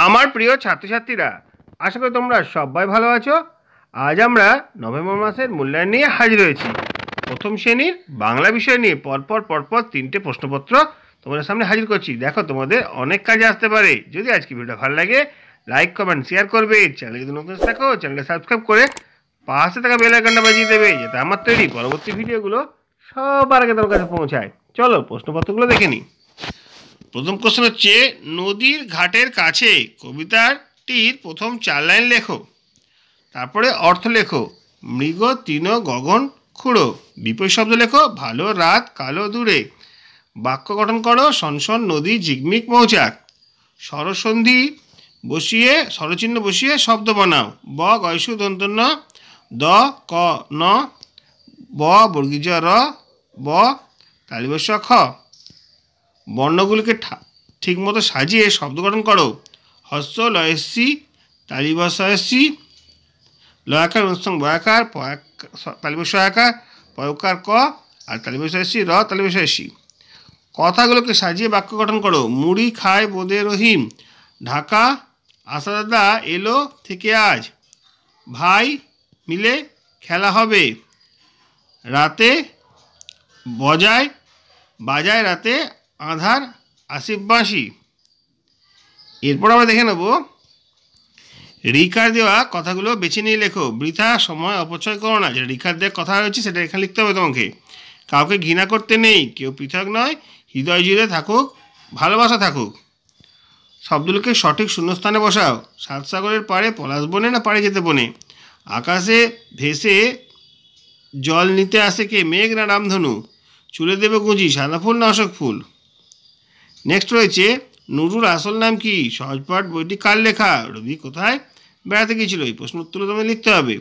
আমার প্রিয় ছাত্রছাত্রীরা, আশা করি তোমরা সবাই ভালো আছো। আজ আমরা নভেম্বর মাসের মূল্যায়ন নিয়ে হাজির হয়েছি। প্রথম শ্রেণীর বাংলা বিষয় নিয়ে পরপর 3টে প্রশ্নপত্র তোমাদের সামনে হাজির করছি। দেখো, তোমাদের অনেক কাজে আসতে পারে। যদি আজকে ভিডিওটা ভালো লাগে, লাইক কমেন্ট শেয়ার করবে। চ্যানেলে যদি নতুন থাকো, চ্যানেলটা সাবস্ক্রাইব করে পাশে থাকা বেল আইকনটা বাজিয়ে দেবে, যাতে আমার তৈরি পরবর্তী ভিডিওগুলো সবার আগে তোমার কাছে পৌঁছায়। চলো প্রশ্নপত্রগুলো দেখে নিই। প্রথম কোশ্চেন হচ্ছে, নদীর ঘাটের কাছে কবিতাটির প্রথম 4 লাইন লেখো। তারপরে অর্থ লেখো। মৃগ তৃণ গগন খুঁড়ো। বিপরীত শব্দ লেখো। ভালো রাত কালো দূরে। বাক্য গঠন করো। সনসন নদী ঝিকমিক মৌচাক। স্বরসন্ধি বসিয়ে স্বরচিহ্ন বসিয়ে শব্দ বানাও। ব গয়সু দন্তন্য দ ক ন ব বর্গীজ র ব তালিবস্য খ। বর্ণগুলিকে ঠিকমতো সাজিয়ে শব্দ গঠন করো। হস্য লয়সি তালিবস্যসি লয়াকার অনুসং বয়াকার তালিবস্যয়াকার পয়কার ক আর তালিবস্যসি র তালিবস্যসি। কথাগুলোকে সাজিয়ে বাক্য গঠন করো। মুড়ি খায় বোদে রহিম। ঢাকা আসাদাদা এলো থেকে আজ। ভাই মিলে খেলা হবে। রাতে বাজায় রাতে আধার আসিফ বাঁশি। এরপর আমরা দেখে নেব রিকার দেওয়া কথাগুলো বেছে নিয়ে লেখো। বৃথা সময় অপচয় করো না। যেটা রিকার দেওয়া কথা রয়েছে সেটা এখানে লিখতে হবে তোমাকে। কাউকে ঘৃণা করতে নেই, কেউ পৃথক নয়, হৃদয় জুড়ে থাকুক, ভালোবাসা থাকুক। শব্দগুলোকে সঠিক শূন্যস্থানে বসাও। সাত সাগরের পাড়ে পলাশ বনে না পাড়ে যেতে বনে। আকাশে ভেসে জল নিতে আসে কে, মেঘ না রামধনু। চুলে দেবে গুঁজি, সাদা ফুল না অশোক ফুল। নেক্সট রয়েছে, নুরুর আসল নাম কি? সহজপাঠ বইটি কার লেখা? রবি কোথায় বেড়াতে গিয়েছিল? এই প্রশ্ন উত্তর তোমায় লিখতে হবে।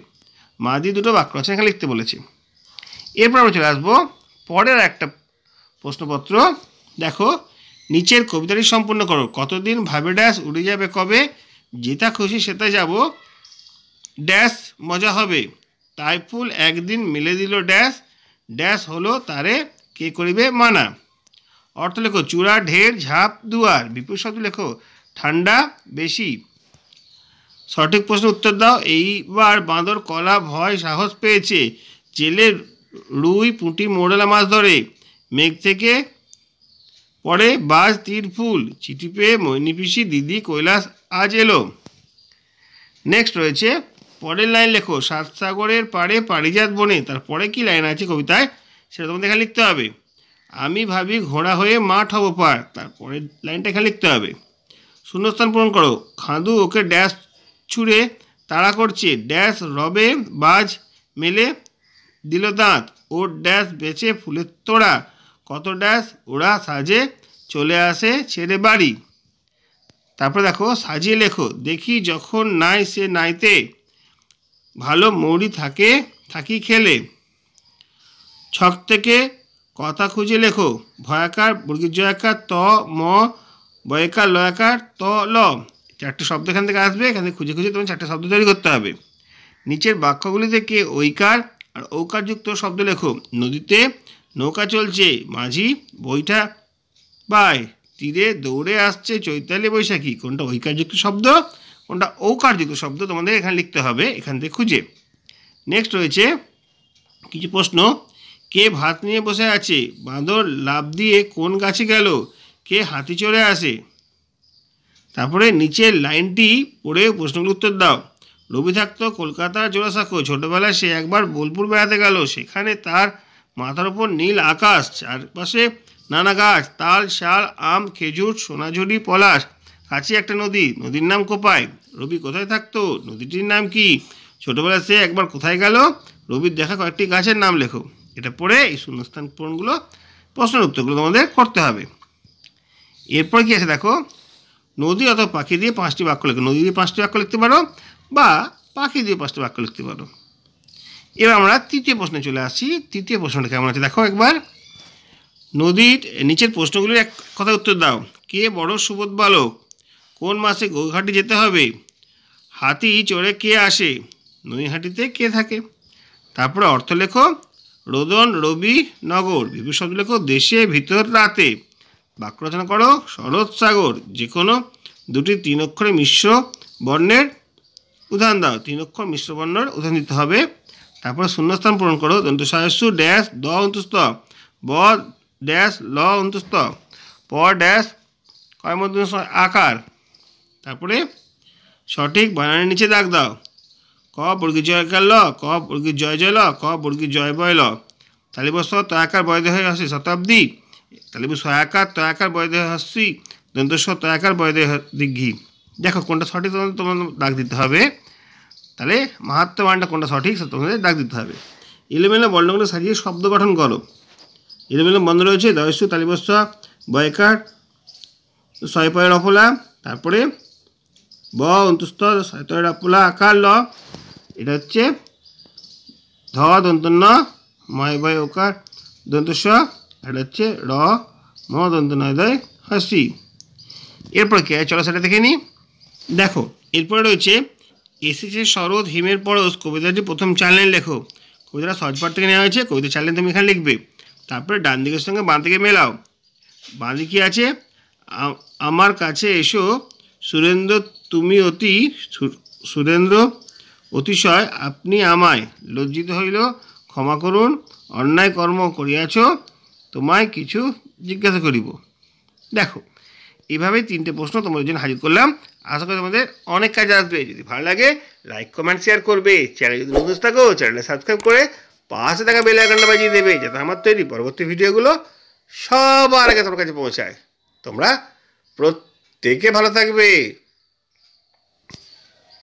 মাদি দুটো বাক্য আছে এখানে লিখতে বলেছে। এরপর আমরা চলে আসবো পরের একটা প্রশ্নপত্র। দেখো, নিচের কবিতাটি সম্পূর্ণ করো। কতদিন ভাবে ড্যাশ উড়ে যাবে কবে। যেটা খুশি সেটা যাব ড্যাশ মজা হবে। তাই ফুল একদিন মিলে দিল ড্যাশ ড্যাশ হলো তারে কে করিবে মানা। অর্থ লেখো। চূড়া ঢের ঝাঁপ দুয়ার। বিপরীত শব্দ লেখো। ঠান্ডা বেশি। সঠিক প্রশ্ন উত্তর দাও। এইবার বাঁদর কলা ভয় সাহস পেয়েছে। জেলে রুই পুঁটি মোড়লা মাছ ধরে। মেঘ থেকে পড়ে বাজ তীর ফুল। চিঠি পেয়ে মৈনী পিসি দিদি কৈলাস আজ এলো। নেক্সট রয়েছে, পরের লাইন লেখো। সাত সাগরের পাড়ে পারিজাত বনে। তারপরে কি লাইন আছে কবিতায় সেটা তোমাদের এখানে লিখতে হবে। আমি ভাবি ঘোড়া হয়ে মাঠ হব পার। তারপরের লাইনটা এখানে লিখতে হবে। শূন্যস্থান পূরণ করো। খাঁদু ওকে ড্যাশ ছুঁড়ে তাড়া করছে। ড্যাশ রবে বাজ মেলে দিল দাঁত। ওর ড্যাশ বেচে ফুলের তোড়া। কত ড্যাশ ওরা সাজে চলে আসে ছেড়ে বাড়ি। তারপরে দেখো, সাজিয়ে লেখো। দেখি যখন নাই সে নাইতে। ভালো মৌরি থাকি খেলে। ছক থেকে কথা খুঁজে লেখো। ভয়াকার বর্গীর জয়াকার ত ম বয়কার লয়াকার ত ল। 4টে শব্দ এখান থেকে আসবে। এখান থেকে খুঁজে তোমার 4টে শব্দ তৈরি করতে হবে। নিচের বাক্যগুলি থেকে ঐকার আর ঔকারযুক্ত শব্দ লেখো। নদীতে নৌকা চলছে, মাঝি বইটা বাই। তীরে দৌড়ে আসছে চৈতালি বৈশাখী। কোনটা ঐকারযুক্ত শব্দ, কোনটা ঔকারযুক্ত শব্দ তোমাদের এখানে লিখতে হবে এখান থেকে খুঁজে। নেক্সট রয়েছে কিছু প্রশ্ন। কে ভাত নিয়ে বসে আছে? বাঁদর লাফ দিয়ে কোন গাছে গেল? কে হাতি চড়ে আসে? তারপরে নিচের লাইনটি পড়ে প্রশ্নগুলোর উত্তর দাও। রবি থাকতো কলকাতার জোড়াসাঁকো। ছোটবেলায় সে একবার বোলপুর বেড়াতে গেল। সেখানে তার মাথার উপর নীল আকাশ, চারপাশে নানা গাছ, তাল শাল আম খেজুর সোনাঝুরি পলাশ। কাছে একটা নদী, নদীর নাম কোপায়। রবি কোথায় থাকতো? নদীটির নাম কি? ছোটবেলায় সে একবার কোথায় গেল? রবির দেখা কয়েকটি গাছের নাম লেখো। এটা পড়ে এই শূন্যস্থান পূরণগুলো প্রশ্নের উত্তরগুলো তোমাদের করতে হবে। এরপর কি আছে দেখো, নদী অথবা পাখি দিয়ে 5টি বাক্য লেখো। নদী দিয়ে 5টি বাক্য লিখতে পারো বা পাখি দিয়ে 5টি বাক্য লিখতে পারো। এবার আমরা তৃতীয় প্রশ্নে চলে আসছি। তৃতীয় প্রশ্নটা কেমন আছে দেখো একবার। নদীর নিচের প্রশ্নগুলির এক কথা উত্তর দাও। কে বড় সুবোধ বালক? কোন মাসে গৌঘাটি যেতে হবে? হাতি চড়ে কে আসে? নৈহাটিতে কে থাকে? তারপরে অর্থ লেখো। রোদন রবি নগর। বিপরীত শব্দ লেখো। দেশে ভিতর রাতে। বাক্য রচনা করো। শরৎ সাগর যে কোনো দুটি 3 অক্ষরে মিশ্র বর্ণের উদাহরণ দাও। 3 অক্ষর মিশ্র বর্ণের উদাহরণ দিতে হবে। তারপরে শূন্যস্থান পূরণ করো। দন্ত সহাস্য ড্যাশ দ অন্তস্থ ব ড্যাশ ল অন্তস্থ প ড্যাশ কয় মধ্যে আকার। তারপরে সঠিক বানানের নিচে দাগ দাও। ক বর্গীয় জয়কার ল, ক বর্গীয় জয় জয় ল, ক বর্গীয় জয় বয় ল। তালিবস তয়াকার বয় দেহ হস্যি শতাব্দী, তালিবস সয়াকার তয়াকার বয় দেহ হস্যি দন্তস্ব তয়াকার বয় দেহ দীর্ঘি। দেখো কোনটা সঠিক তোমাদের দাগ দিতে হবে। তাহলে মাহাত্ম্য বানানটা কোনটা সঠিক সেটা তোমাদের দাগ দিতে হবে। এলোমেলো বর্ণগুলো সাজিয়ে শব্দ গঠন করো। এলোমেলো বর্ণ রয়েছে দয়স্য তালিবস্য বয়কার ছয় পয়ের অফলা, তারপরে ব অন্তস্থ ছয় অফলা আকার ল, এটা হচ্ছে ধ দন্তন্য ময় বয় ওকার দন্তস্ব, এটা হচ্ছে র ম দন্ত নয় দয় হাসি। এরপর কে চলো সেটা দেখে নিই। দেখো এরপরে রয়েছে এসেছে শরৎ হিমের পরশ কবিতাটি প্রথম 4 লাইন লেখো। কবিতাটা সহজপাঠ থেকে নেওয়া হয়েছে। কবিতা 4 লাইন তুমি এখানে লিখবে। তারপরে ডান দিকের সঙ্গে বাঁ দিকে মেলাও। বাঁ দিকে আছে আমার কাছে এসো সুরেন্দ্র তুমি অতি সুরেন্দ্র অতিশয় আপনি আমায় লজ্জিত হইল ক্ষমা করুন অন্যায় কর্ম করিয়াছ তোমায় কিছু জিজ্ঞাসা করিব। দেখো এইভাবে 3টে প্রশ্ন তোমাদের জন্য হাজির করলাম। আশা করি তোমাদের অনেক কাজে আসবে। যদি ভালো লাগে লাইক কমেন্ট শেয়ার করবে। চ্যানেল যদি নতুন থাকো চ্যানেলে সাবস্ক্রাইব করে পাশে থাকা বেল আইকনটা বাজিয়ে দেবে, যাতে আমার তৈরি পরবর্তী ভিডিওগুলো সবার আগে তোমার কাছে পৌঁছায়। তোমরা প্রত্যেকে ভালো থাকবে।